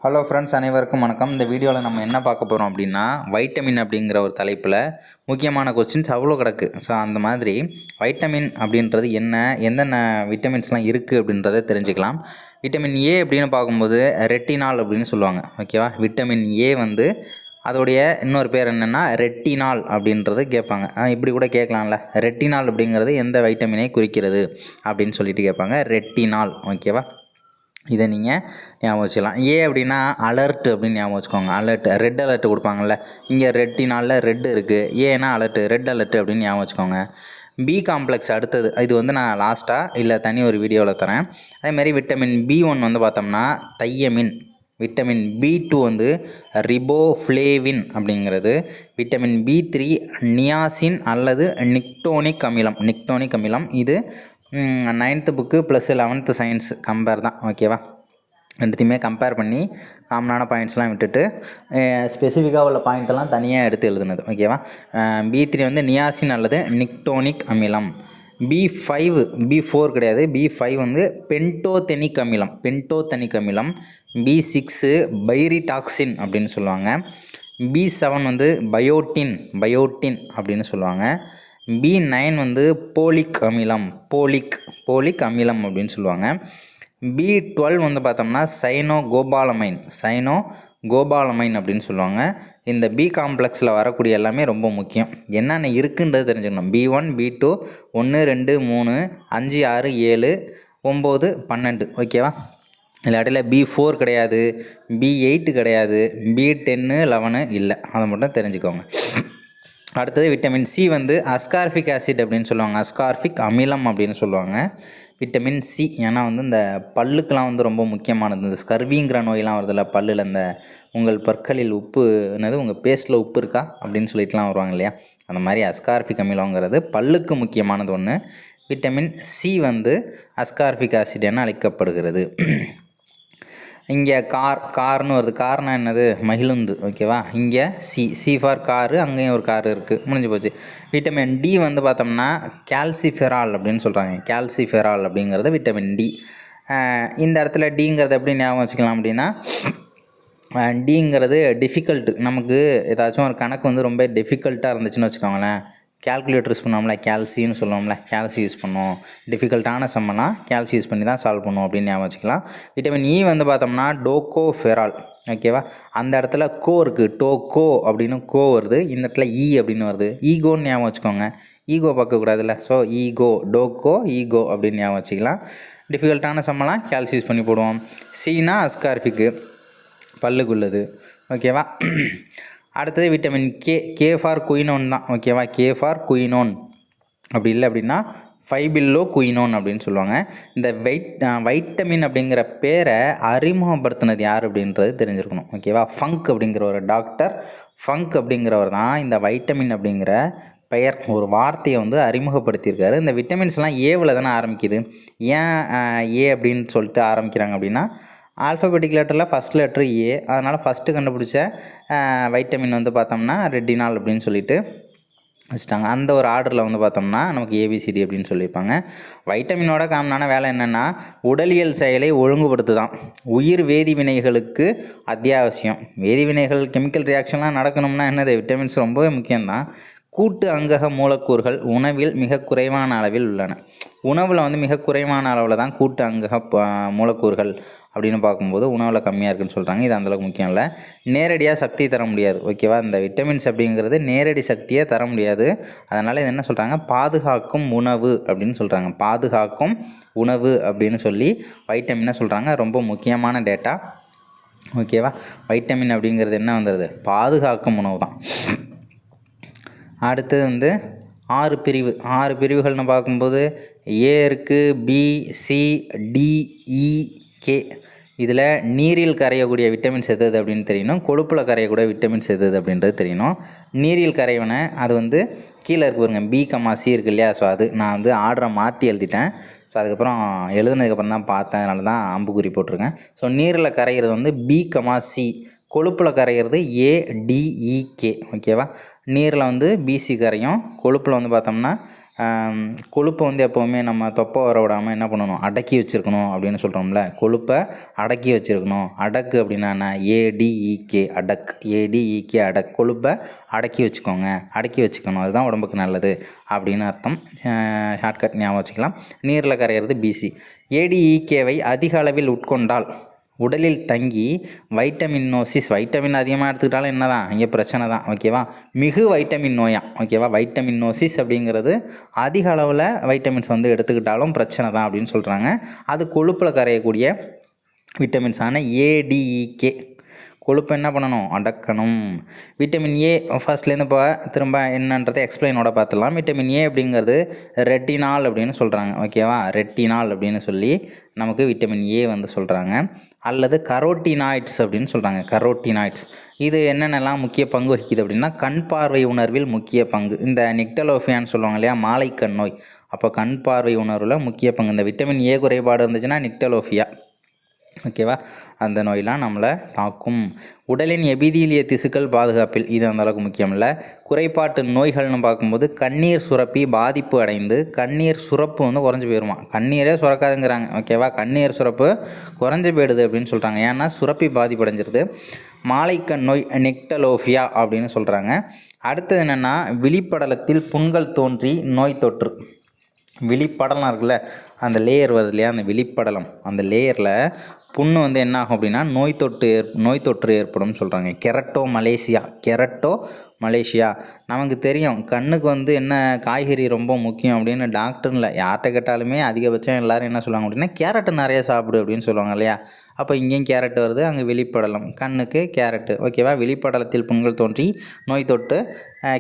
Hello friends, அனைவருக்கும் வணக்கம். இந்த வீடியோவில் நம்ம என்ன பார்க்க போகிறோம் அப்படின்னா, வைட்டமின் அப்படிங்கிற ஒரு தலைப்பில் முக்கியமான கொஸ்டின்ஸ் அவ்வளோ கிடக்கு. ஸோ அந்த மாதிரி வைட்டமின் அப்படின்றது என்ன, எந்தென்ன விட்டமின்ஸ்லாம் இருக்குது அப்படின்றத தெரிஞ்சுக்கலாம். விட்டமின் ஏ அப்படின்னு பார்க்கும்போது ரெட்டினால் அப்படின்னு சொல்லுவாங்க. ஓகேவா? விட்டமின் ஏ வந்து அதோடைய இன்னொரு பேர் என்னென்னா ரெட்டினால் அப்படின்றது கேட்பாங்க. இப்படி கூட கேட்கலாம்ல, ரெட்டினால் அப்படிங்கிறது எந்த வைட்டமினை குறிக்கிறது அப்படின்னு சொல்லிட்டு கேட்பாங்க. ரெட்டினால். ஓகேவா? இதை நீங்கள் ஞாபகம் வச்சுக்கலாம். ஏ அப்படின்னா அலர்ட் அப்படின்னு ஞாபகம் வச்சுக்கோங்க. அலர்ட், ரெட் அலர்ட் கொடுப்பாங்கள்ல, இங்கே ரெட்டினாலில் ரெட் இருக்குது, ஏன்னா அலர்ட்டு, ரெட் அலர்ட் அப்படின்னு ஞாபகம் வச்சுக்கோங்க. பி காம்ப்ளெக்ஸ் அடுத்தது, இது வந்து நான் லாஸ்ட்டாக இல்லை தனி ஒரு வீடியோவில் தரேன். அதேமாதிரி விட்டமின் B1 வந்து பார்த்தோம்னா தையமின், விட்டமின் B2 வந்து ரிபோஃப்ளேவின் அப்படிங்கிறது, விட்டமின் B3 நியாசின் அல்லது நிக்டோனிக் அமிலம். இது 9th book plus 11th science compare தான். ஓகேவா? ரெண்டுத்தையுமே கம்பேர் பண்ணி காமனான பாயிண்ட்ஸ்லாம் விட்டுட்டு ஸ்பெசிஃபிக்காக உள்ள பாயிண்ட்டெல்லாம் தனியாக எடுத்து எழுதுனது. ஓகேவா? B3 வந்து நியாசின் அல்லது நிக்டோனிக் அமிலம். B4 கிடையாது, B5 வந்து பென்டோதெனிக் அமிலம். B6 பைரிடாக்சின் அப்படின்னு சொல்லுவாங்க. B7 வந்து பயோட்டின் அப்படின்னு சொல்லுவாங்க. B9 வந்து போலிக் அமிலம் அப்படின்னு சொல்லுவாங்க. B12 வந்து பார்த்தோம்னா சைனோகோபாலமைன் அப்படின்னு சொல்லுவாங்க. இந்த பி காம்ப்ளெக்ஸில் வரக்கூடிய எல்லாமே ரொம்ப முக்கியம். என்னென்ன இருக்குன்றது தெரிஞ்சுக்கணும். B1, B2, 1, 2, 3, 5, 6, 7, 9, 12. ஓகேவா? இல்லாட்டில் B4 கிடையாது, B8 கிடையாது, B10, 11 இல்லை. அதை மட்டும் தெரிஞ்சுக்கோங்க. அடுத்தது விட்டமின் சி வந்து அஸ்கார்பிக் ஆசிட் அப்படின்னு சொல்லுவாங்க. அஸ்கார்பிக் அமிலம் அப்படின்னு சொல்லுவாங்க விட்டமின் சி. ஏன்னா வந்து இந்த பல்லுக்கெலாம் வந்து ரொம்ப முக்கியமானது. இந்த ஸ்கர்விங்கிற நோயெலாம் வருதில்ல பல்லில், இந்த உங்கள் பற்களில் உப்பு என்னது, உங்கள் பேஸ்ட்டில் உப்பு இருக்கா அப்படின்னு சொல்லிட்டுலாம் வருவாங்க இல்லையா, அந்த மாதிரி அஸ்கார்பிக் அமிலங்கிறது பல்லுக்கு முக்கியமானது ஒன்று. விட்டமின் சி வந்து அஸ்கார்பிக் ஆசிட் என அழைக்கப்படுகிறது. இங்கே கார்னு வருது. கார்னா என்னது? மகிழுந்து. ஓகேவா? இங்கே சி ஃபார் காரு, அங்கேயும் ஒரு கார் இருக்குது, முடிஞ்சு போச்சு. விட்டமின் டி வந்து பார்த்தோம்னா கால்சிஃபெரால் அப்படின்னு சொல்கிறாங்க. கால்சிஃபெரால் அப்படிங்கிறது விட்டமின் டி. இந்த இடத்துல டிங்கிறது எப்படி ஞாபகம் வச்சுக்கலாம் அப்படின்னா, டிங்கிறது டிஃபிகல்ட்டு. நமக்கு ஏதாச்சும் ஒரு கணக்கு வந்து ரொம்ப டிஃபிகல்ட்டாக இருந்துச்சுன்னு வச்சுக்கோங்களேன், கேல்குலேட்டர் யூஸ் பண்ணுவோம்ல, கேல்சின்னு சொல்லுவோம்ல, கேல்சி யூஸ் பண்ணுவோம். டிஃபிகல்ட்டான சம்மெல்லாம் கேல்சி யூஸ் பண்ணி தான் சால்வ் பண்ணுவோம் அப்படின்னு ஞாபகம் வச்சுக்கலாம். விட்டமின் இ வந்து பார்த்தோம்னா டோகோஃபெரால். ஓகேவா? அந்த இடத்துல கோ இருக்குது, டோகோ அப்படின்னு கோ வருது, இந்த இடத்துல இ அப்படின்னு வருது. ஈகோன்னு ஞாபகம் வச்சுக்கோங்க, ஈகோ பார்க்கக்கூடாதுல்ல. ஸோ ஈகோ, டோகோ, ஈகோ அப்படின்னு ஞாபகம் வச்சுக்கலாம். டிஃபிகல்ட்டான சம்மெல்லாம் கேல்சி யூஸ் பண்ணி போடுவோம். சீனா அஸ்கார்பிக்கு, பல்லுக்குள்ளது. ஓகேவா? அடுத்தது விட்டமின் கே ஃபார் குயினோன் தான். ஓகேவா? கே ஃபார் குயினோன், அப்படி இல்லை அப்படின்னா ஃபைபில்லோ குயினோன் அப்படின்னு சொல்லுவாங்க. இந்த வைட்டமின் அப்படிங்கிற பேரை அறிமுகப்படுத்தினது யார் அப்படின்றது தெரிஞ்சிருக்கணும். ஓகேவா? ஃபங்க் அப்படிங்கிற ஒரு டாக்டர் ஃபங்க் அப்படிங்கிறவர் தான் இந்த வைட்டமின் அப்படிங்கிற பெயர், ஒரு வார்த்தையை வந்து அறிமுகப்படுத்தியிருக்காரு. இந்த விட்டமின்ஸ்லாம் ஏவில் தானே ஆரம்பிக்குது. ஏன் ஏ அப்படின்னு சொல்லிட்டு ஆரம்பிக்கிறாங்க அப்படின்னா, ஆல்ஃபபெட்டிக் லெட்டரில் ஃபஸ்ட் லெட்ரு ஏ, அதனால் ஃபஸ்ட்டு கண்டுபிடிச்ச வைட்டமின் வந்து பார்த்தோம்னா ரெட்டினால் அப்படின்னு சொல்லிட்டு வச்சுட்டாங்க. அந்த ஒரு ஆர்டரில் வந்து பார்த்தோம்னா நமக்கு ஏபிசிடி அப்படின்னு சொல்லியிருப்பாங்க. வைட்டமினோட காமனான வேலை என்னென்னா உடலியல் செயலை ஒழுங்குபடுத்துதான். உயிர் வேதிவினைகளுக்கு அத்தியாவசியம். வேதிவினைகள், கெமிக்கல் ரியாக்ஷன்லாம் நடக்கணும்னா என்னது, விட்டமின்ஸ் ரொம்பவே முக்கியம்தான். கூட்டு அங்கக மூலக்கூறுகள் உணவில் மிக குறைவான அளவில் உள்ளன. உணவில் வந்து மிக குறைவான அளவில் தான் கூட்டு அங்கக மூலக்கூறுகள் அப்படின்னு பார்க்கும்போது உணவில் கம்மியாக இருக்குதுன்னு சொல்கிறாங்க. இது அந்தளவுக்கு முக்கியம் இல்லை. நேரடியாக சக்தி தர முடியாது. ஓகேவா? இந்த விட்டமின்ஸ் அப்படிங்கிறது நேரடி சக்தியை தர முடியாது. அதனால் இது என்ன சொல்கிறாங்க, பாதுகாக்கும் உணவு அப்படின்னு சொல்கிறாங்க. பாதுகாக்கும் உணவு அப்படின்னு சொல்லி வைட்டமினை சொல்கிறாங்க. ரொம்ப முக்கியமான டேட்டா. ஓகேவா? வைட்டமின் அப்படிங்கிறது என்ன வந்துடுது, பாதுகாக்கும் உணவு தான். அடுத்தது வந்து 6 பிரிவுகள்னு பார்க்கும்போது ஏ இருக்குது, பி, சி, டி, இ, கே. இதில் நீரில் கரையக்கூடிய விட்டமின்ஸ் எது அப்படின்னு தெரியணும். கொழுப்பில் கரையக்கூடிய விட்டமின்ஸ் எது அப்படின்றது தெரியணும். நீரில் கரைவனை அது வந்து கீழே இருக்கு பாருங்க, பி, சி இருக்குது இல்லையா. ஸோ அது நான் வந்து ஆர்டரை மாற்றி எழுதிட்டேன். ஸோ அதுக்கப்புறம் எழுதுனதுக்கப்புறம் தான் பார்த்தேன், அதனால தான் அம்புக்குறி போட்டிருக்கேன். ஸோ நீரில் கரைகிறது வந்து பி, சி. கொழுப்பில் கரைகிறது ஏடிஇகே. ஓகேவா? நீரில் வந்து பிசி கரையும், கொழுப்பில் வந்து பார்த்தோம்னா கொழுப்பை வந்து எப்போவுமே நம்ம தொப்பை வர விடாமல் என்ன பண்ணணும், அடக்கி வச்சுருக்கணும் அப்படின்னு சொல்கிறோம்ல. கொழுப்பை அடக்கி வச்சுருக்கணும். அடக்கு அப்படின்னா என்ன, ஏடிஇகே அடக், ஏடிஇகே அடக், கொழுப்பை அடக்கி வச்சுக்கோங்க, அடக்கி வச்சுக்கணும், அதுதான் உடம்புக்கு நல்லது அப்படின்னு அர்த்தம். ஷார்ட்கட் ஞாபகம் வச்சுக்கலாம். நீரில் கரையிறது பிசி. ஏடிஇகேவை அதிக அளவில் உட்கொண்டால் உடலில் தங்கி வைட்டமினோசிஸ், வைட்டமின் அதிகமாக எடுத்துக்கிட்டாலும் என்ன தான் இங்கே பிரச்சனை தான். ஓகேவா, மிகு வைட்டமின் நோயா. ஓகேவா, வைட்டமினோசிஸ் அப்படிங்கிறது அதிக அளவில் வைட்டமின்ஸ் வந்து எடுத்துக்கிட்டாலும் பிரச்சனை தான் அப்படின்னு சொல்கிறாங்க. அது கொழுப்பில் கரையக்கூடிய விட்டமின்ஸான ஏடிஇகே. கொழுப்பு என்ன பண்ணணும், அடக்கணும். விட்டமின் ஏ ஃபர்ஸ்ட்லேருந்து இப்போ திரும்ப என்னன்றதை எக்ஸ்பிளைனோட பார்த்துடலாம். விட்டமின் ஏ அப்படிங்கிறது ரெட்டினால் அப்படின்னு சொல்கிறாங்க. ஓகேவா, ரெட்டினால் அப்படின்னு சொல்லி நமக்கு விட்டமின் ஏ வந்து சொல்கிறாங்க. அல்லது கரோட்டினாய்ட்ஸ் அப்படின்னு சொல்கிறாங்க. கரோட்டினாய்ட்ஸ் இது என்னென்னலாம் முக்கிய பங்கு வகிக்குது அப்படின்னா, கண் பார்வை உணர்வில் முக்கிய பங்கு. இந்த நிக்டலோஃபியான்னு சொல்லுவாங்க இல்லையா, மாலைக்கண் நோய், அப்போ கண் பார்வை உணர்வில் முக்கிய பங்கு. இந்த விட்டமின் ஏ குறைபாடு இருந்துச்சுன்னா நிக்டலோஃபியா. ஓகேவா, அந்த நோயெலாம் நம்மளை தாக்கும். உடலின் எபிதீலிய திசுக்கள் பாதுகாப்பில் இது அந்தளவுக்கு முக்கியம் இல்லை. குறைபாட்டு நோய்கள்னு பார்க்கும்போது கண்ணீர் சுரப்பி பாதிப்பு அடைந்து கண்ணீர் சுரப்பு வந்து குறைஞ்சி போயிடுமா. கண்ணீரே சுரக்காதுங்கிறாங்க. ஓகேவா, கண்ணீர் சுரப்பு குறைஞ்சி போயிடுது அப்படின்னு சொல்கிறாங்க. ஏன்னா சுரப்பி பாதிப்பு அடைஞ்சிருது. மாலைக்கண் நோய் நிக்டலோஃபியா அப்படின்னு சொல்கிறாங்க. அடுத்தது என்னென்னா, விழிப்படலத்தில் புண்கள் தோன்றி நோய் தொற்று. விழிப்படலம் இருக்குல்ல, அந்த லேயர் வருது இல்லையா, அந்த விழிப்படலம், அந்த லேயரில் புண்ணு வந்து என்ன ஆகும் அப்படின்னா நோய் தொற்று ஏற்படும் சொல்கிறாங்க. கெரட்டோ மலேசியா. நமக்கு தெரியும் கண்ணுக்கு வந்து என்ன காய்கறி ரொம்ப முக்கியம் அப்படின்னு டாக்டர்ல யார்கிட்ட கேட்டாலுமே அதிகபட்சம் எல்லோரும் என்ன சொல்லுவாங்க அப்படின்னா, கேரட்டு நிறைய சாப்பிடு அப்படின்னு சொல்லுவாங்க இல்லையா. அப்போ இங்கேயும் கேரட் வருது, அங்கே வெளிப்படலம், கண்ணுக்கு கேரட்டு. ஓகேவா, வெளிப்படலத்தில் புண்கள் தோன்றி நோய் தொட்டு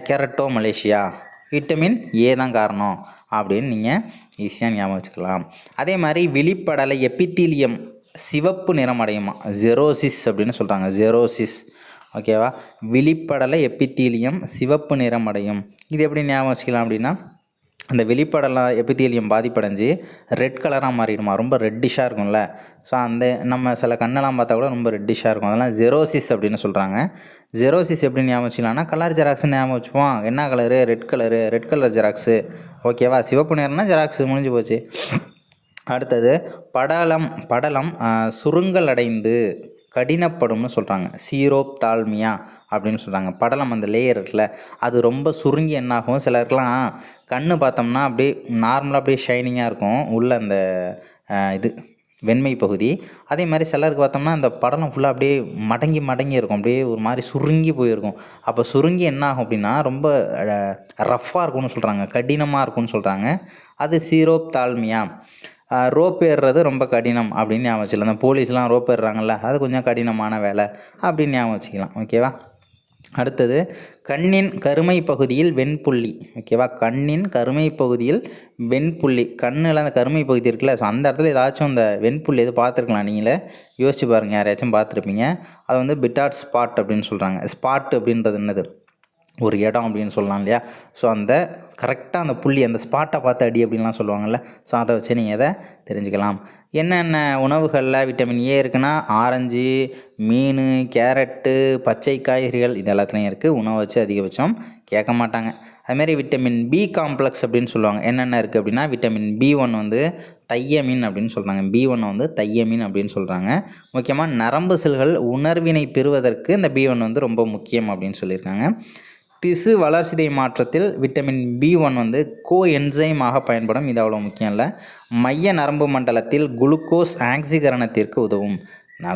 கெரட்டோ மலேசியா. விட்டமின் ஏ தான் காரணம் அப்படின்னு நீங்கள் ஈஸியாக ஞாபகம் வச்சுக்கலாம். அதே மாதிரி விழிப்படலை எபித்தீலியம் சிவப்பு நிறம் அடையுமா, ஜெரோசிஸ் அப்படின்னு சொல்கிறாங்க. ஜெரோசிஸ். ஓகேவா, விழிப்படலை எபித்தீலியம் சிவப்பு நிறம் அடையும். இது எப்படி ஞாபகம் வச்சுக்கலாம் அப்படின்னா, அந்த வெளிப்படலாம் எபித்தீலியம் பாதிப்படைஞ்சு ரெட் கலராக மாறிடுமா, ரொம்ப ரெட்டிஷாக இருக்கும்ல. ஸோ அந்த நம்ம சில கண்ணெல்லாம் பார்த்தா கூட ரொம்ப ரெட்டிஷாக இருக்கும், அதெல்லாம் ஜெரோசிஸ் அப்படின்னு சொல்கிறாங்க. ஜெரோசிஸ் எப்படி ஞாபகம் வச்சுக்கலாம்னா, கலர் ஜெராக்ஸ்னு ஞாபகம் வச்சுப்போம். என்ன கலரு, ரெட் கலர் ஜெராக்ஸு. ஓகேவா, சிவப்பு நேரம்னா ஜெராக்ஸு, முடிஞ்சு போச்சு. அடுத்தது படலம் சுருங்கல் அடைந்து கடினப்படும்னு சொல்கிறாங்க. சீரோப்தால்மியா அப்படின்னு சொல்கிறாங்க. படலம் அந்த லேயர் இருக்குல்ல, அது ரொம்ப சுருங்கி என்னாகும், சிலருக்கெலாம் கண் பார்த்தோம்னா அப்படியே நார்மலாக அப்படியே ஷைனிங்காக இருக்கும் உள்ள அந்த இது வெண்மை பகுதி. அதே மாதிரி சிலருக்கு பார்த்தோம்னா அந்த படலம் ஃபுல்லாக அப்படியே மடங்கி இருக்கும், அப்படியே ஒரு மாதிரி சுருங்கி போயிருக்கும். அப்போ சுருங்கி என்ன ஆகும் அப்படின்னா ரொம்ப ரஃப்பாக இருக்கும்னு சொல்கிறாங்க, கடினமாக இருக்கும்னு சொல்கிறாங்க. அது சீரோப்தால்மியா. ரோப் ஏறுறது ரொம்ப கடினம் அப்படின்னு ஞாபகம் வச்சுக்கலாம். அந்த போலீஸ்லாம் ரோப் ஏறுறாங்கல்ல, அது கொஞ்சம் கடினமான வேலை அப்படின்னு ஞாபகம் வச்சுக்கலாம். ஓகேவா, அடுத்தது கண்ணின் கருமை பகுதியில் வெண்புள்ளி. ஓகேவா, கண்ணின் கருமை பகுதியில் வெண்புள்ளி. கண்ணில் அந்த கருமை பகுதி இருக்குல்ல, ஸோ அந்த இடத்துல ஏதாச்சும் அந்த வெண்புள்ளி எது பார்த்துருக்கலாம், நீங்களே யோசிச்சு பாருங்கள், யாரையாச்சும் பார்த்துருப்பீங்க. அது வந்து பிட்டாட் ஸ்பாட் அப்படின்னு சொல்கிறாங்க. ஸ்பாட் அப்படின்றது என்னது, ஒரு இடம் அப்படின்னு சொல்லலாம் இல்லையா. ஸோ அந்த கரெக்டாக அந்த புள்ளி, அந்த ஸ்பாட்டை பார்த்து அடி அப்படின்லாம் சொல்லுவாங்கள்ல. ஸோ அதை வச்சு நீங்கள் எதை தெரிஞ்சுக்கலாம். என்னென்ன உணவுகளில் விட்டமின் ஏ இருக்குன்னா, ஆரஞ்சு, மீன், கேரட்டு, பச்சை காய்கறிகள், இது எல்லாத்துலேயும் இருக்குது. உணவை வச்சு அதிகபட்சம் கேட்க மாட்டாங்க. அதுமாரி விட்டமின் பி காம்ப்ளெக்ஸ் அப்படின்னு சொல்லுவாங்க. என்னென்ன இருக்குது அப்படின்னா, விட்டமின் B1 வந்து தையமின் அப்படின்னு சொல்கிறாங்க. B1 வந்து தையமின் அப்படின்னு சொல்கிறாங்க. முக்கியமாக நரம்பு செல்கள் உணர்வினை பெறுவதற்கு இந்த B1 வந்து ரொம்ப முக்கியம் அப்படின்னு சொல்லியிருக்காங்க. திசு வளர்சிதை மாற்றத்தில் விட்டமின் B1 வந்து கோஎன்சைமாக பயன்படும். இது அவ்வளோ முக்கியம் இல்லை. மைய நரம்பு மண்டலத்தில் குளுக்கோஸ் ஆக்சிகரணத்திற்கு உதவும்.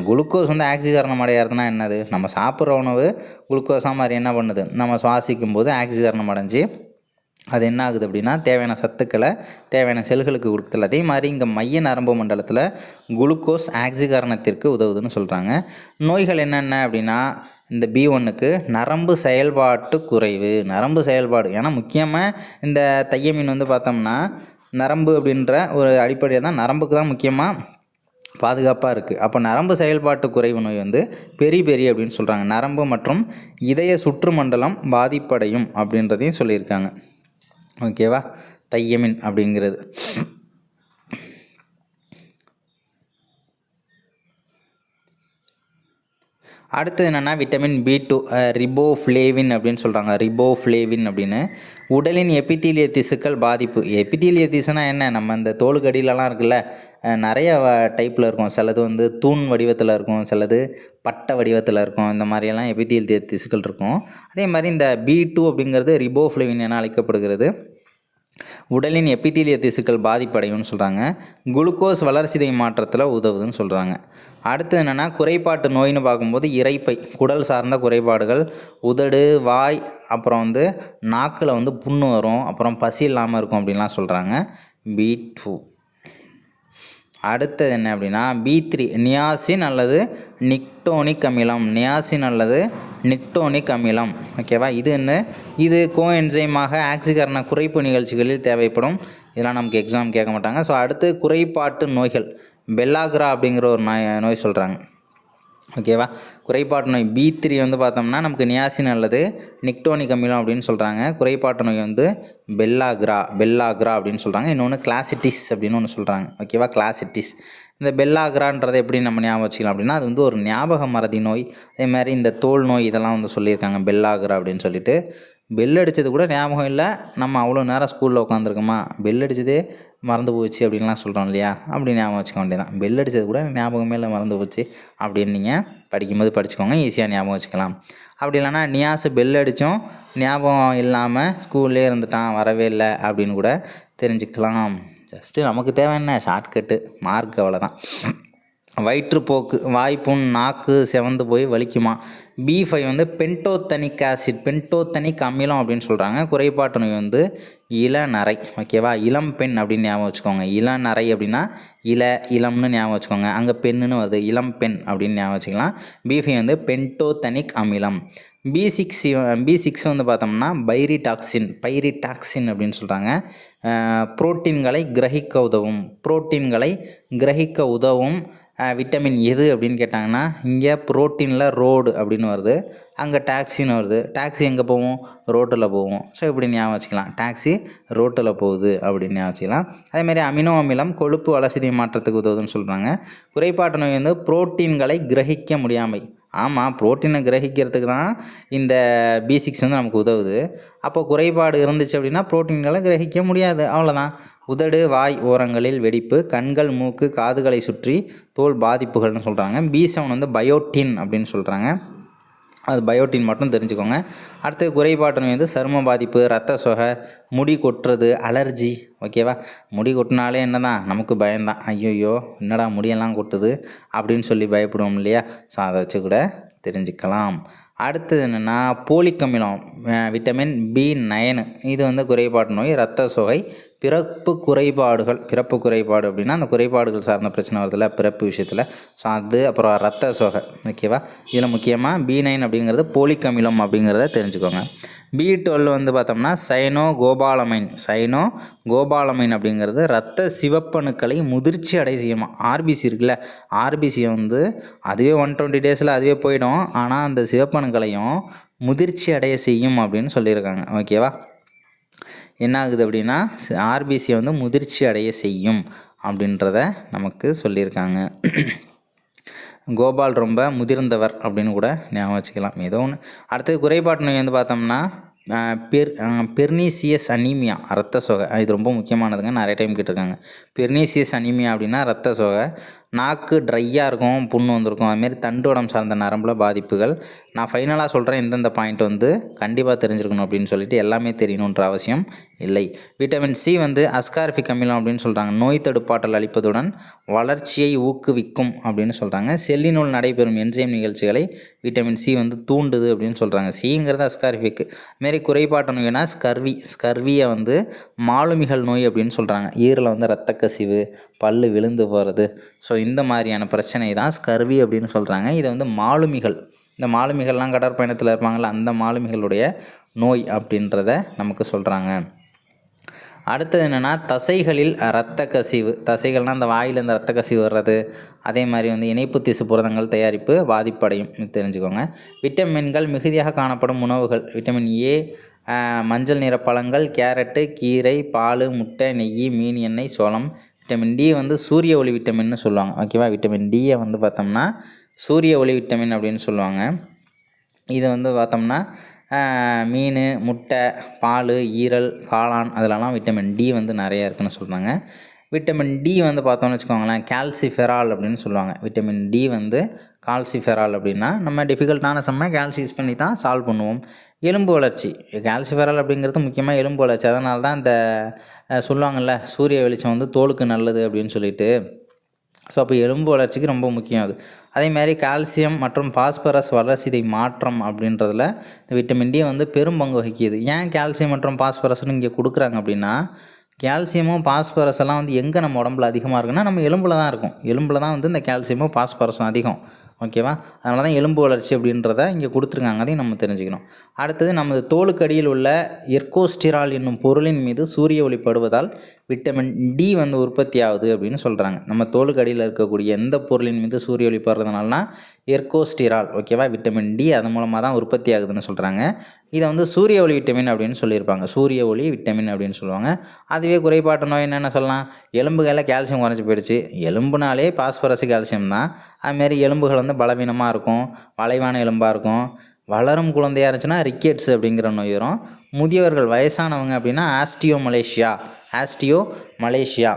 குளுக்கோஸ் வந்து ஆக்சிகரணம் அடையிறதுனா என்னது, நம்ம சாப்பிட்ற உணவு குளுக்கோஸாக மாதிரி என்ன பண்ணுது, நம்ம சுவாசிக்கும் போது ஆக்சிகரணம் அடைஞ்சு அது என்ன ஆகுது அப்படின்னா தேவையான சத்துக்களை தேவையான செல்களுக்கு கொடுக்குது. அதே மாதிரி இங்கே மைய நரம்பு மண்டலத்தில் குளுக்கோஸ் ஆக்சிகரணத்திற்கு உதவுதுன்னு சொல்கிறாங்க. நோய்கள் என்னென்ன அப்படின்னா, இந்த B1க்கு நரம்பு செயல்பாட்டு குறைவு. நரம்பு செயல்பாடு, ஏன்னா முக்கியமாக இந்த தையமீன் வந்து பார்த்தோம்னா நரம்பு அப்படின்ற ஒரு அடிப்படையாக தான், நரம்புக்கு தான் முக்கியமாக பாதுகாப்பாக இருக்குது. அப்போ நரம்பு செயல்பாட்டு குறைவு நோய் வந்து பெரி அப்படின்னு சொல்கிறாங்க. நரம்பு மற்றும் இதய சுற்றுமண்டலம் பாதிப்படையும் அப்படின்றதையும் சொல்லியிருக்காங்க. ஓகேவா, தையமின் அப்படிங்கிறது. அடுத்தது என்னென்னா விட்டமின் B2 ரிபோஃப்ளேவின் அப்படின்னு சொல்கிறாங்க. ரிபோஃப்ளேவின் அப்படின்னு உடலின் எபித்தீலிய திசுக்கள் பாதிப்பு. எபித்தீலிய திசுனா என்ன, நம்ம இந்த தோலுக்கு அடியிலலாம் இருக்குல்ல, நிறைய டைப்பில் இருக்கும். சிலது வந்து தூண் வடிவத்தில் இருக்கும், சிலது பட்டை வடிவத்தில் இருக்கும். இந்த மாதிரியெல்லாம் எபித்தீலிய திசுக்கள் இருக்கும். அதே மாதிரி இந்த B2 அப்படிங்கிறது ரிபோஃப்ளேவின் என அழைக்கப்படுகிறது. உடலின் எபித்தீலிய திசுக்கள் பாதிப்படையும்னு சொல்கிறாங்க. குளுக்கோஸ் வளர்சிதை மாற்றத்தில் உதவுதுன்னு சொல்கிறாங்க. அடுத்து என்னென்னா குறைபாட்டு நோயின்னு பார்க்கும்போது இரைப்பை, குடல் சார்ந்த குறைபாடுகள், உதடு, வாய், அப்புறம் வந்து நாக்கில் வந்து புண்ணு வரும், அப்புறம் பசி இல்லாமல் இருக்கும் அப்படின்லாம் சொல்கிறாங்க. B2. அடுத்தது என்ன அப்படின்னா B3 நியாசின் அல்லது நிக்டோனிக் அமிலம். நியாசின் அல்லது நிக்டோனிக் அமிலம். ஓகேவா, இது கோஎன்சைமாக ஆக்சிகரண குறைப்பு நிகழ்ச்சிகளில் தேவைப்படும். இதெல்லாம் நமக்கு எக்ஸாம் கேட்க மாட்டாங்க. ஸோ அடுத்து குறைபாட்டு நோய்கள், பெல்லாக்ரா அப்படிங்கிற ஒரு நோய் சொல்கிறாங்க. ஓகேவா, குறைபாட்டு நோய் B3 வந்து பார்த்தோம்னா நமக்கு நியாசின் அல்லது நிக்டோனிக் அமிலம் அப்படின்னு சொல்கிறாங்க. குறைபாட்டு நோய் வந்து பெல்லாக்ரா அப்படின்னு சொல்கிறாங்க. இன்னொன்று கிளாசிட்டிஸ் அப்படின்னு ஒன்று சொல்கிறாங்க. ஓகேவா, கிளாசிட்டிஸ். இந்த பெல்லாக்ரான்றதை எப்படி நம்ம ஞாபகம் வச்சுக்கலாம் அப்படின்னா, அது வந்து ஒரு ஞாபக மறதி நோய். அதே மாதிரி இந்த தோல் நோய் இதெல்லாம் வந்து சொல்லியிருக்காங்க பெல்லாக்ரா அப்படின்னு சொல்லிட்டு. பெல் அடித்தது கூட ஞாபகம் இல்லை, நம்ம அவ்வளோ நேரம் ஸ்கூலில் உட்காந்துருக்கோமா, பெல் அடித்ததே மறந்து போச்சு அப்படின்லாம் சொல்கிறோம் இல்லையா, அப்படி ஞாபகம் வச்சுக்க வேண்டியதான். பெல் அடித்தது கூட ஞாபகமே இல்லை, மறந்து போச்சு அப்படின்னு நீங்கள் படிக்கும்போது படிச்சுக்கோங்க, ஈஸியாக ஞாபகம் வச்சுக்கலாம். அப்படி இல்லைனா நியாஸ் பெல் அடித்தோம் ஞாபகம் இல்லாமல் ஸ்கூல்லே இருந்துட்டான், வரவே இல்லை அப்படின்னு கூட தெரிஞ்சுக்கலாம். ஜஸ்ட்டு நமக்கு தேவை என்ன, ஷார்ட்கட்டு, மார்க், அவ்வளோதான். வயிற்றுப்போக்கு, வாய்ப்புண், நாக்கு செவந்து போய் வலிக்குமா. B5 வந்து பென்டோத்தனிக் அமிலம் அப்படின்னு சொல்கிறாங்க. குறைபாட்டு நோய் வந்து இளநரை. ஓகேவா, இளம் பெண் அப்படின்னு ஞாபகம் வச்சுக்கோங்க. இளநரை அப்படின்னா இளம்னு ஞாபகம் வச்சுக்கோங்க, அங்கே பெண்ணுன்னு வருது, இளம் பெண் அப்படின்னு ஞாபகம் வச்சுக்கலாம். B5 வந்து பென்டோத்தனிக் அமிலம். B6 வந்து பார்த்தோம்னா பைரிடாக்சின் அப்படின்னு சொல்கிறாங்க. புரோட்டீன்களை கிரகிக்க உதவும் விட்டமின் எது அப்படின்னு கேட்டாங்கன்னா, இங்கே புரோட்டீனில் ரோடு அப்படின்னு வருது, அங்கே டாக்ஸின்னு வருது. டாக்ஸி எங்கே போகும், ரோட்டில் போகும். ஸோ இப்படி ஞாபகம் வச்சுக்கலாம், டாக்ஸி ரோட்டில் போகுது அப்படின்னு ஞாபகம் வச்சுக்கலாம். அதேமாதிரி அமினோ அமிலம் கொழுப்பு வளர்சிதை மாற்றத்துக்கு உதவுதுன்னு சொல்கிறாங்க. குறைபாட்டு நோய் வந்து புரோட்டீன்களை கிரகிக்க முடியாமை. ஆமாம், புரோட்டீனை கிரகிக்கிறதுக்கு தான் இந்த B6 வந்து நமக்கு உதவுது. அப்போ குறைபாடு இருந்துச்சு அப்படின்னா புரோட்டீன்களை கிரகிக்க முடியாது, அவ்வளோதான். உதடு, வாய் ஓரங்களில் வெடிப்பு, கண்கள், மூக்கு, காதுகளை சுற்றி தோல் பாதிப்புகள்னு சொல்கிறாங்க. B7 வந்து பயோட்டின் அப்படின்னு சொல்கிறாங்க. அது பயோட்டின் மட்டும் தெரிஞ்சுக்கோங்க. அடுத்து குறைபாட்டு நோய் வந்து சரும பாதிப்பு, ரத்த சொகை, முடி கொட்டுறது, அலர்ஜி. ஓகேவா, முடி கொட்டினாலே என்ன தான், நமக்கு பயம்தான். ஐயோயோ என்னடா முடியெல்லாம் கொட்டுது அப்படின்னு சொல்லி பயப்படுவோம் இல்லையா, ஸோ அதை வச்சு கூட தெரிஞ்சுக்கலாம். அடுத்தது என்னென்னா போலிக் அமிலம், விட்டமின் B9. இது வந்து குறைபாட்டு நோய், இரத்த சொகை, பிறப்பு குறைபாடு அப்படின்னா அந்த குறைபாடுகள் சார்ந்த பிரச்சனை வருதுல்ல பிறப்பு விஷயத்தில், ஸோ அது, அப்புறம் ரத்த சொகை. ஓகேவா, இதில் முக்கியமாக B9 அப்படிங்கிறது போலிக் அமிலம் அப்படிங்கிறத தெரிஞ்சுக்கோங்க. B12 வந்து பார்த்தோம்னா சைனோகோபாலமைன் அப்படிங்கிறது ரத்த சிவப்பணுக்களை முதிர்ச்சி அடைய செய்யுமா. ஆர்பிசி இருக்குல்ல, ஆர்பிசியை வந்து அதுவே 120 டேஸில் அதுவே போயிடும், ஆனால் அந்த சிவப்பணுக்களையும் முதிர்ச்சி அடைய செய்யும் அப்படின்னு சொல்லியிருக்காங்க. ஓகேவா, என்ன ஆகுது அப்படின்னா ஆர்பிசியை வந்து முதிர்ச்சி அடைய செய்யும் அப்படின்றத நமக்கு சொல்லியிருக்காங்க. கோபால் ரொம்ப முதிர்ந்தவர் அப்படின்னு கூட ஞாபகம் வச்சுக்கலாம், ஏதோ ஒன்று. அடுத்தது குறைபாட்டு நோய் வந்து பார்த்தோம்னா பெர்னீசியஸ் அனீமியா, ரத்த சோகை. இது ரொம்ப முக்கியமானதுங்க, நிறைய டைம் கேட்டிருக்காங்க. பெர்னீசியஸ் அனீமியா அப்படின்னா ரத்த சோகை. நாக்கு ட்ரையாக இருக்கும், புண்ணு வந்திருக்கும், அதுமாரி தண்டுவடம் சார்ந்த நரம்பில் பாதிப்புகள். நான் ஃபைனலாக சொல்கிறேன், இந்தந்த பாயிண்ட் வந்து கண்டிப்பாக தெரிஞ்சிருக்கணும் அப்படின்னு சொல்லிட்டு எல்லாமே தெரியணுன்ற அவசியம் இல்லை. விட்டமின் C வந்து அஸ்கார்பிக் அமிலம் அப்படின்னு சொல்கிறாங்க. நோய் தடுப்பாற்றல் அளிப்பதுடன் வளர்ச்சியை ஊக்குவிக்கும் அப்படின்னு சொல்கிறாங்க. செல்லினுள் நடைபெறும் என்சைம் நிகழ்ச்சிகளை விட்டமின் C வந்து தூண்டுது அப்படின்னு சொல்கிறாங்க. சிங்கிறது அஸ்கார்பிக். மாரி குறைபாட்டு நோய்னா ஸ்கர்வியை வந்து மாலுமிகள் நோய் அப்படின்னு சொல்கிறாங்க. ஈரில் வந்து இரத்த கசிவு, பல் விழுந்து போகிறது, ஸோ இந்த மாதிரியான பிரச்சனை தான் ஸ்கர்வி அப்படின்னு சொல்கிறாங்க. இதை வந்து மாலுமிகள், இந்த மாலுமிகள்லாம் கடற்பயணத்தில் இருப்பாங்கள்ல, அந்த மாலுமிகளுடைய நோய் அப்படின்றத நமக்கு சொல்கிறாங்க. அடுத்தது என்னென்னா தசைகளில் இரத்த கசிவு. தசைகள்னால் அந்த வாயில் இந்த இரத்த கசிவு வர்றது, அதே மாதிரி வந்து இணைப்பு திசு புரதங்கள் தயாரிப்பு பாதிப்படையும், தெரிஞ்சுக்கோங்க. விட்டமின்கள் மிகுதியாக காணப்படும் உணவுகள். விட்டமின் A மஞ்சள் நிற பழங்கள், கேரட்டு, கீரை, பால், முட்டை, நெய், மீன் எண்ணெய், சோளம். விட்டமின் D வந்து சூரிய ஒளி விட்டமின்னு சொல்லுவாங்க. ஓகேவா, விட்டமின் Dயை வந்து பார்த்தோம்னா சூரிய ஒளி விட்டமின் அப்படின்னு சொல்லுவாங்க. இது வந்து பார்த்தோம்னா மீன், முட்டை, பால், ஈரல், காளான் அதிலலாம் விட்டமின் டி வந்து நிறையா இருக்குதுன்னு சொல்கிறாங்க. விட்டமின் டி வந்து பார்த்தோம்னு வச்சுக்கோங்களேன், கால்சிஃபெரால் அப்படின்னு சொல்லுவாங்க. விட்டமின் டி வந்து கால்சிஃபெரால் அப்படின்னா நம்ம டிஃபிகல்ட்டான சம்மை கால்சி பண்ணி தான் சால்வ் பண்ணுவோம். எலும்பு வளர்ச்சி, கால்சிஃபெரால் அப்படிங்கிறது முக்கியமாக எலும்பு வளர்ச்சி. அதனால தான் இந்த சொல்லுவாங்கள்ல, சூரிய வெளிச்சம் வந்து தோலுக்கு நல்லது அப்படின்னு சொல்லிட்டு. ஸோ அப்போ எலும்பு வளர்ச்சிக்கு ரொம்ப முக்கியம் அது. அதேமாதிரி கால்சியம் மற்றும் பாஸ்பரஸ் வளர்சிதை மாற்றம் அப்படின்றதுல இந்த விட்டமின் டி வந்து பெரும் பங்கு வகிக்குது. ஏன் கால்சியம் மற்றும் பாஸ்பரஸ்னு இங்கே கொடுக்குறாங்க அப்படின்னா, கால்சியமும் பாஸ்பரஸ் எல்லாம் வந்து எங்கே நம்ம உடம்புல அதிகமாக இருக்குன்னா நம்ம எலும்பில் தான் இருக்கும். எலும்பில் தான் வந்து இந்த கால்சியமும் பாஸ்பரஸும் அதிகம். ஓகேவா? அதனால தான் எலும்பு வளர்ச்சி அப்படின்றத இங்கே கொடுத்துருக்காங்க. அதையும் நம்ம தெரிஞ்சுக்கணும். அடுத்தது நமது தோலுக்கு அடியில் உள்ள எர்கோஸ்டிரால் என்னும் பொருளின் மீது சூரிய ஒளி படுவதால் விட்டமின் டி வந்து உற்பத்தி ஆகுது அப்படின்னு சொல்கிறாங்க. நம்ம தோலுக்கு அடியில் இருக்கக்கூடிய எந்த பொருளின் மீது சூரிய ஒளி படுறதுனாலனா எர்கோஸ்டிரால், ஓகேவா, விட்டமின் டி அது மூலமாக தான் உற்பத்தி ஆகுதுன்னு சொல்கிறாங்க. இதை வந்து சூரிய ஒளி விட்டமின் அப்படின்னு சொல்லியிருப்பாங்க. சூரிய ஒளி விட்டமின் அப்படின்னு சொல்லுவாங்க. அதுவே குறைபாட்டு நோய் என்னென்ன சொல்லலாம், எலும்புகளில் கால்சியம் குறைஞ்சி போயிடுச்சு. எலும்புனாலே பாஸ்பரஸ் கால்சியம் தான். அதுமாரி எலும்புகள் வந்து பலவீனமாக இருக்கும், வளைவான எலும்பாக இருக்கும். வளரும் குழந்தையாக இருந்துச்சுன்னா ரிக்கெட்ஸ் அப்படிங்கிற நோய் வரும். முதியவர்கள் வயசானவங்க அப்படின்னா ஆஸ்டியோ மலேசியா.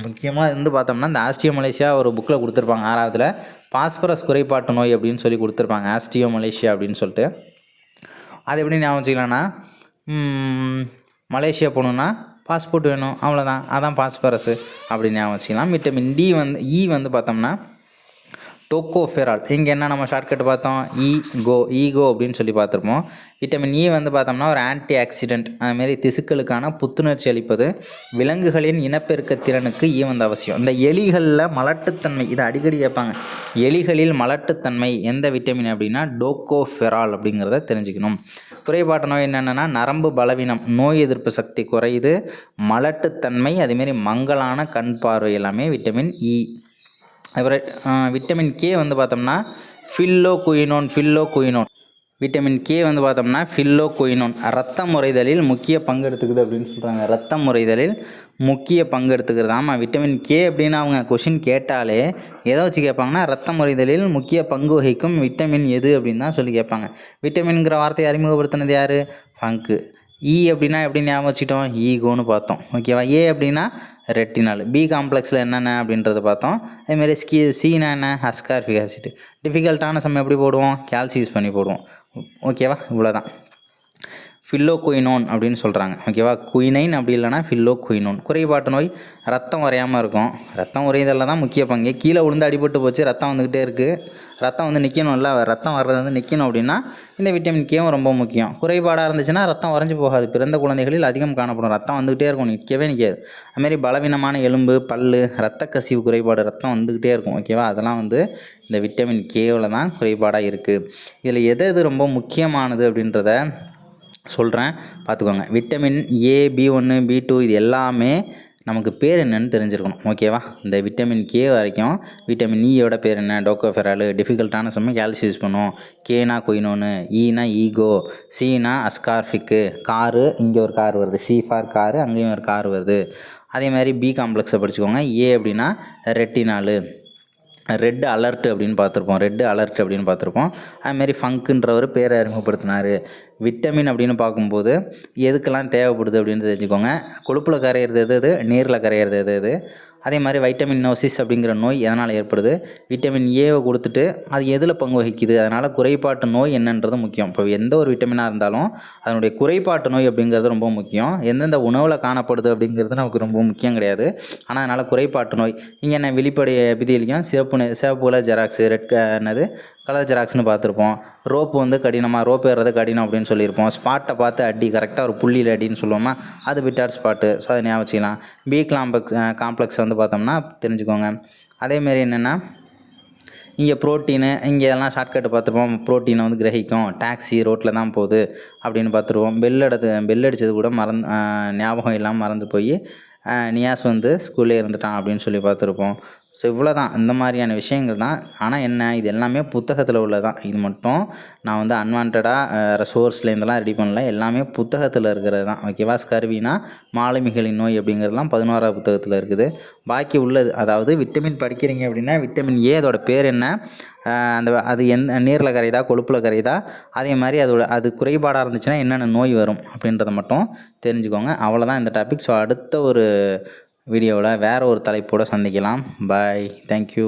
முக்கியமாக இருந்து பார்த்தோம்னா இந்த ஆஸ்டியோ மலேசியா ஒரு புக்கில் கொடுத்துருப்பாங்க 6ஆவதுல. பாஸ்பரஸ் குறைபாட்டு நோய் அப்படின்னு சொல்லி கொடுத்துருப்பாங்க, ஆஸ்டியோ மலேசியா அப்படின்னு சொல்லிட்டு. அது எப்படி ஞாபகம் வச்சுக்கலாம்னா, மலேசியா போகணுன்னா பாஸ்போர்ட் வேணும், அவ்வளோதான், அதான் பாஸ்பரஸு அப்படின்னு ஞாபகம் வச்சுக்கலாம். விட்டமின் டி வந்து வந்து பார்த்தோம்னா டோக்கோஃபெரால். இங்கே என்ன நம்ம ஷார்ட்கட் பார்த்தோம், ஈகோ அப்படின்னு சொல்லி பார்த்துருப்போம். விட்டமின் இ வந்து பார்த்தோம்னா ஒரு ஆன்டி ஆக்சிடென்ட். அதுமாரி திசுக்களுக்கான புத்துணர்ச்சி அளிப்பது. விலங்குகளின் இனப்பெருக்க திறனுக்கு ஈ வந்து அவசியம். இந்த எலிகளில் மலட்டுத்தன்மை, இதை அடிக்கடி கேட்பாங்க. எலிகளில் மலட்டுத்தன்மை எந்த விட்டமின் அப்படின்னா டோக்கோஃபெரால் அப்படிங்கிறத தெரிஞ்சுக்கணும். குறைபாட்டு நோய் என்னென்னா நரம்பு பலவீனம், நோய் எதிர்ப்பு சக்தி குறையுது, மலட்டுத்தன்மை, அதுமாரி மங்கலான கண் பார்வை எல்லாமே விட்டமின் இ. அப்புறம் விட்டமின் கே வந்து பார்த்தோம்னா ஃபில்லோகுயினோன். விட்டமின் கே வந்து பார்த்தோம்னா ஃபில்லோகுயினோன் ரத்தம் உறைதலில் முக்கிய பங்கு எடுத்துக்குது அப்படின்னு சொல்கிறாங்க. ரத்தம் உறைதலில் முக்கிய பங்கு எடுத்துக்கிறது. ஆமாம், விட்டமின் கே அப்படின்னு அவங்க கொஷின் கேட்டாலே எதை வச்சு கேட்பாங்கன்னா ரத்தம் உறைதலில் முக்கிய பங்கு வகிக்கும் விட்டமின் எது அப்படின்னு தான் சொல்லி கேட்பாங்க. விட்டமின்கிற வார்த்தையை அறிமுகப்படுத்தினது யார்? ஃபங்கு. இ அப்படின்னா எப்படி ஞாபகம் வச்சுட்டோம், ஈகோன்னு பார்த்தோம். ஓகேவா? ஏ அப்படின்னா ரெட்டினால். பி காம்ப்ளெக்ஸில் என்னென்ன அப்படின்றத பார்த்தோம். அதேமாதிரி சீனா என்ன, அஸ்கார்பிக் ஆசிட். டிஃபிகல்ட்டான சம் எப்படி போடுவோம், கால்சி யூஸ் பண்ணி போடுவோம். ஓகேவா? இவ்வளோதான். ஃபில்லோகுயினோன் அப்படின்னு சொல்கிறாங்க. ஓகேவா? குயினைன் அப்படி இல்லைனா ஃபில்லோகுயினோன். குறைபாட்டு நோய் ரத்தம் வரையாமல் இருக்கும். ரத்தம் உறைதலில் தான் முக்கிய பங்கு. கீழே விழுந்து அடிபட்டு போச்சு, ரத்தம் வந்துக்கிட்டே இருக்குது, ரத்தம் வந்து நிற்கணும்ல, ரத்தம் வர்றது வந்து நிற்கணும் அப்படின்னா இந்த விட்டமின் கேவும் ரொம்ப முக்கியம். குறைபாடாக இருந்துச்சுன்னா ரத்தம் உறைஞ்சி போகாது. பிறந்த குழந்தைகளில் அதிகம் காணப்படும். ரத்தம் வந்துக்கிட்டே இருக்கும், நிற்காது. அதுமாரி பலவீனமான எலும்பு, பல், இரத்த கசிவு குறைபாடு, ரத்தம் வந்துக்கிட்டே இருக்கும். ஓகேவா? அதெல்லாம் வந்து இந்த விட்டமின் கேவில் தான் குறைபாடாக இருக்குது. இதில் எது ரொம்ப முக்கியமானது அப்படின்றத சொல்கிறேன், பார்த்துக்கோங்க. விட்டமின் ஏ, B1, B2 இது எல்லாமே நமக்கு பேர் என்னன்னு தெரிஞ்சிருக்கணும். ஓகேவா? இந்த விட்டமின் கே வரைக்கும் விட்டமின் ஈயோட பேர் என்ன, டோக்கோஃபெரால். டிஃபிகல்ட்டான சமயம் கால்சி யூஸ் பண்ணுவோம். கேனா குயினோனு, ஈனா ஈகோ, சீனா அஸ்கார்பிக்கு. காரு, இங்கே ஒரு கார் வருது, சி ஃபார் காரு, அங்கேயும் ஒரு கார் வருது. அதே மாதிரி பி காம்ப்ளெக்ஸை படிச்சுக்கோங்க. ஏ அப்படின்னா ரெட்டினாலு. ரெட் அலர்ட் அப்படின்னு பார்த்துருப்போம். அதுமாரி ஃபங்குன்றவர் பேரை அறிமுகப்படுத்தினார். விட்டமின் அப்படின்னு பார்க்கும்போது எதுக்கெல்லாம் தேவைப்படுது அப்படின்னு தெரிஞ்சுக்கோங்க. கொழுப்பில் கரையிறது எது, நீரில் கரையிறது எது. அதே மாதிரி வைட்டமின் நோசிஸ் அப்படிங்கிற நோய் எதனால் ஏற்படுது, விட்டமின் ஏவை கொடுத்துட்டு அது எதில் பங்கு வகிக்குது, அதனால் குறைபாட்டு நோய் என்னன்றது முக்கியம். இப்போ எந்த ஒரு விட்டமினாக இருந்தாலும் அதனுடைய குறைபாட்டு நோய் அப்படிங்கிறது ரொம்ப முக்கியம். எந்தெந்த உணவில் காணப்படுது அப்படிங்கிறது நமக்கு ரொம்ப முக்கியம் கிடையாது. ஆனால் அதனால் குறைபாட்டு நோய் இங்கே என்ன வெளிப்படை எபிதிலியம், சிவப்பு கலர் ஜெராக்ஸு, என்னது கலர் ஜெராக்ஸ்னு பார்த்துருப்போம். ரோப்பு வந்து ரோப் ஏறுறது கடினம் அப்படின்னு சொல்லியிருப்போம். ஸ்பாட்டை பார்த்து அடி, கரெக்டாக ஒரு புள்ளியில் அடின்னு சொல்லுவோமா, அது பிட்டார் ஸ்பாட்டு. ஸோ அதை ஞாபகம் வச்சுக்கலாம். பி காம்ப்ளெக்ஸ் வந்து பார்த்தோம்னா தெரிஞ்சுக்கோங்க. அதேமாரி என்னென்னா இங்கே ப்ரோட்டீனு, இங்கே எல்லாம் ஷார்ட்கட்டு பார்த்துருப்போம். ப்ரோட்டீனை வந்து கிரகிக்கும், டாக்ஸி ரோட்டில் தான் போகுது அப்படின்னு பார்த்துருவோம். பெல் அடித்தது கூட ஞாபகம் இல்லாமல் மறந்து போய் நியாஸ் வந்து ஸ்கூல்லே இருந்துட்டான் அப்படின்னு சொல்லி பார்த்துருப்போம். ஸோ இவ்வளோ தான், இந்த மாதிரியான விஷயங்கள் தான். ஆனால் என்ன, இது எல்லாமே புத்தகத்தில் உள்ளதான். இது மட்டும் நான் வந்து அன்வான்டாக சோர்ஸ்லேருந்துலாம் ரெடி பண்ணல, எல்லாமே புத்தகத்தில் இருக்கிறது தான். ஓகேவா? ஸ்கர்வினா மாலுமிகளின் நோய் அப்படிங்கிறதுலாம் 11ஆவது புத்தகத்தில் இருக்குது. பாக்கி உள்ளது, அதாவது விட்டமின் படிக்கிறீங்க அப்படின்னா விட்டமின் ஏ அதோட பேர் என்ன, அது நீரில் கரையுதா கொழுப்பில் கரையுதா, அதே மாதிரி அது குறைபாடாக இருந்துச்சுன்னா என்னென்ன நோய் வரும் அப்படின்றத மட்டும் தெரிஞ்சுக்கோங்க. அவ்வளோதான் இந்த டாபிக். ஸோ அடுத்த ஒரு வீடியோவில் வேறு ஒரு தலைப்போடு சந்திக்கலாம். பாய், தேங்க்யூ.